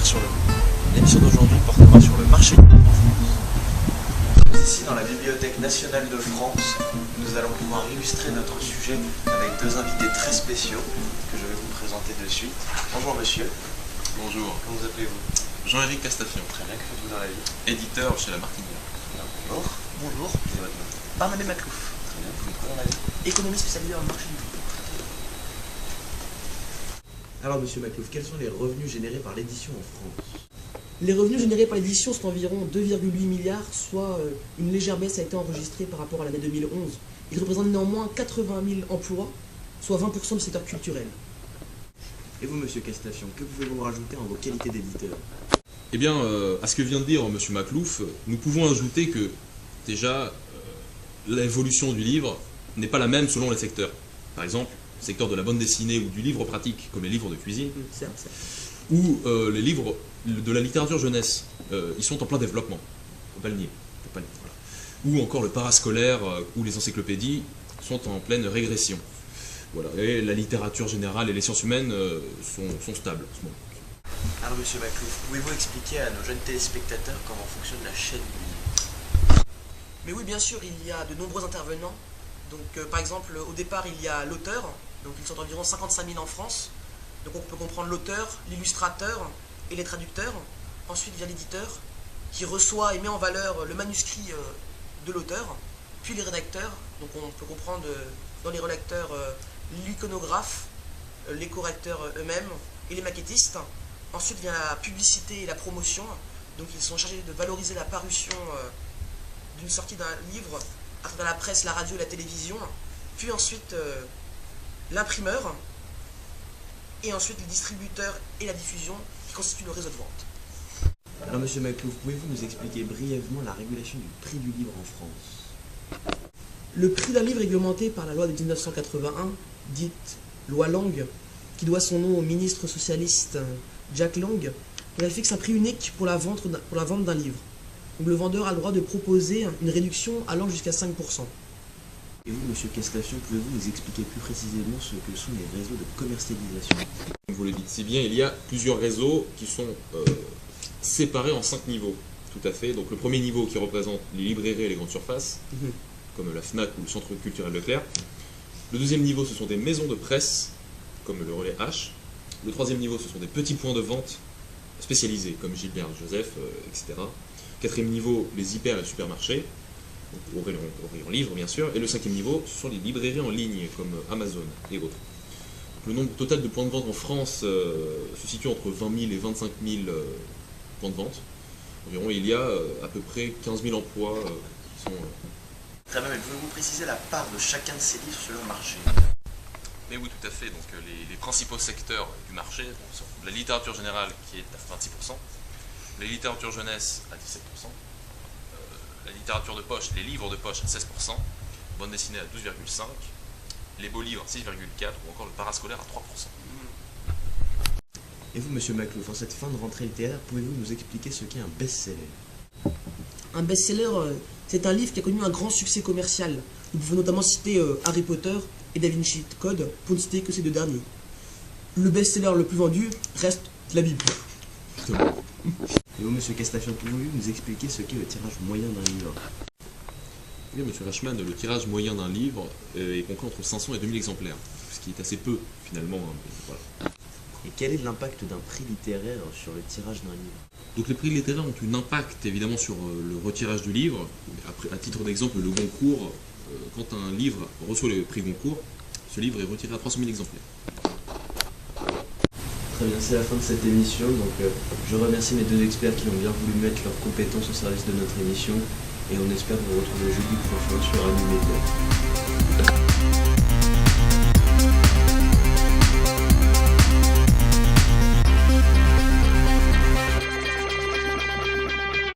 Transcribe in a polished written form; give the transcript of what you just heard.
experts sur le coup. L'émission d'aujourd'hui portera sur le marché du livre en France. Nous sommes ici dans la Bibliothèque nationale de France. Nous allons pouvoir illustrer notre sujet avec deux invités très spéciaux que je vais vous présenter de suite. Bonjour monsieur. Bonjour. Comment vous appelez-vous? Jean-Éric Castafion. Très bien, que faites-vous dans la vie? Éditeur chez La Martinière. Bonjour. Bonjour, Et votre nom? Barnabé Maclouf, Très bien, vous faites quoi dans la vie? économie spécialisée dans le marché du livre. Alors, monsieur Maclouf, quels sont les revenus générés par l'édition en France? Les revenus générés par l'édition sont environ 2,8 milliards, soit une légère baisse a été enregistrée par rapport à l'année 2011. Ils représentent néanmoins 80 000 emplois, soit 20% du secteur culturel. Et vous, monsieur Castafion, que pouvez-vous rajouter en vos qualités d'éditeur? Eh bien, à ce que vient de dire monsieur Maclouf, nous pouvons ajouter que, déjà, l'évolution du livre n'est pas la même selon les secteurs. Par exemple, le secteur de la bande dessinée ou du livre pratique, comme les livres de cuisine, Certes. ou les livres de la littérature jeunesse, ils sont en plein développement. Faut pas le nier. Voilà. Ou encore le parascolaire ou les encyclopédies sont en pleine régression. Voilà. Et la littérature générale et les sciences humaines sont stables en ce moment. Alors monsieur Maclouf, pouvez-vous expliquer à nos jeunes téléspectateurs comment fonctionne la chaîne du livre? Mais oui, bien sûr, il y a de nombreux intervenants. Donc, par exemple, au départ, il y a l'auteur. Donc, ils sont environ 55 000 en France. Donc, on peut comprendre l'auteur, l'illustrateur et les traducteurs. Ensuite vient l'éditeur qui reçoit et met en valeur le manuscrit de l'auteur. Puis les rédacteurs. Donc, on peut comprendre dans les rédacteurs l'iconographe, les correcteurs eux-mêmes et les maquettistes. Ensuite vient la publicité et la promotion. Donc, ils sont chargés de valoriser la parution d'une sortie d'un livre à travers la presse, la radio et la télévision, puis ensuite l'imprimeur, et ensuite les distributeurs et la diffusion qui constituent le réseau de vente. Alors, monsieur Maclouf, pouvez-vous nous expliquer brièvement la régulation du prix du livre en France? Le prix d'un livre réglementé par la loi de 1981, dite loi Lang, qui doit son nom au ministre socialiste Jack Lang, elle fixe un prix unique pour la vente d'un livre. Donc le vendeur a le droit de proposer une réduction allant jusqu'à 5%. Et vous, monsieur Castafion, pouvez-vous nous expliquer plus précisément ce que sont les réseaux de commercialisation? Comme vous le dites si bien, il y a plusieurs réseaux qui sont séparés en 5 niveaux. Tout à fait. Donc le premier niveau qui représente les librairies et les grandes surfaces, comme la FNAC ou le Centre culturel Leclerc. Le deuxième niveau, ce sont des maisons de presse, comme le Relais H. Le troisième niveau, ce sont des petits points de vente spécialisés, comme Gilbert Joseph, etc. Quatrième niveau, les hyper et supermarchés, au rayon livre bien sûr. Et le cinquième niveau, ce sont les librairies en ligne, comme Amazon et autres. Le nombre total de points de vente en France se situe entre 20 000 et 25 000 points de vente. Environ, il y a à peu près 15 000 emplois qui sont... Très bien, mais pouvez-vous préciser la part de chacun de ces livres sur le marché? Mais oui, tout à fait. Donc les principaux secteurs du marché sont la littérature générale qui est à 26%, la littérature jeunesse à 17%, la littérature de poche, les livres de poche à 16%, bande dessinée à 12,5%, les beaux livres à 6,4% ou encore le parascolaire à 3%. Et vous, monsieur Maclouf, en cette fin de rentrée littéraire, pouvez-vous nous expliquer ce qu'est un best-seller? Un best-seller, c'est un livre qui a connu un grand succès commercial. Nous pouvons notamment citer Harry Potter et Da Vinci Code, pour ne citer que ces deux derniers. Le best-seller le plus vendu reste la Bible. Et vous, monsieur Castafion, pouvez-vous nous expliquer ce qu'est le tirage moyen d'un livre? Oui, monsieur Rachman, le tirage moyen d'un livre est compris entre 500 et 2000 exemplaires, ce qui est assez peu finalement. Voilà. Et quel est l'impact d'un prix littéraire sur le tirage d'un livre? Donc les prix littéraires ont un impact évidemment sur le retirage du livre. Après, à titre d'exemple, le Goncourt, quand un livre reçoit le prix Goncourt, ce livre est retiré à 300 000 exemplaires. Très bien, c'est la fin de cette émission. Donc, je remercie mes deux experts qui ont bien voulu mettre leurs compétences au service de notre émission. Et on espère vous retrouver jeudi prochain sur Animé.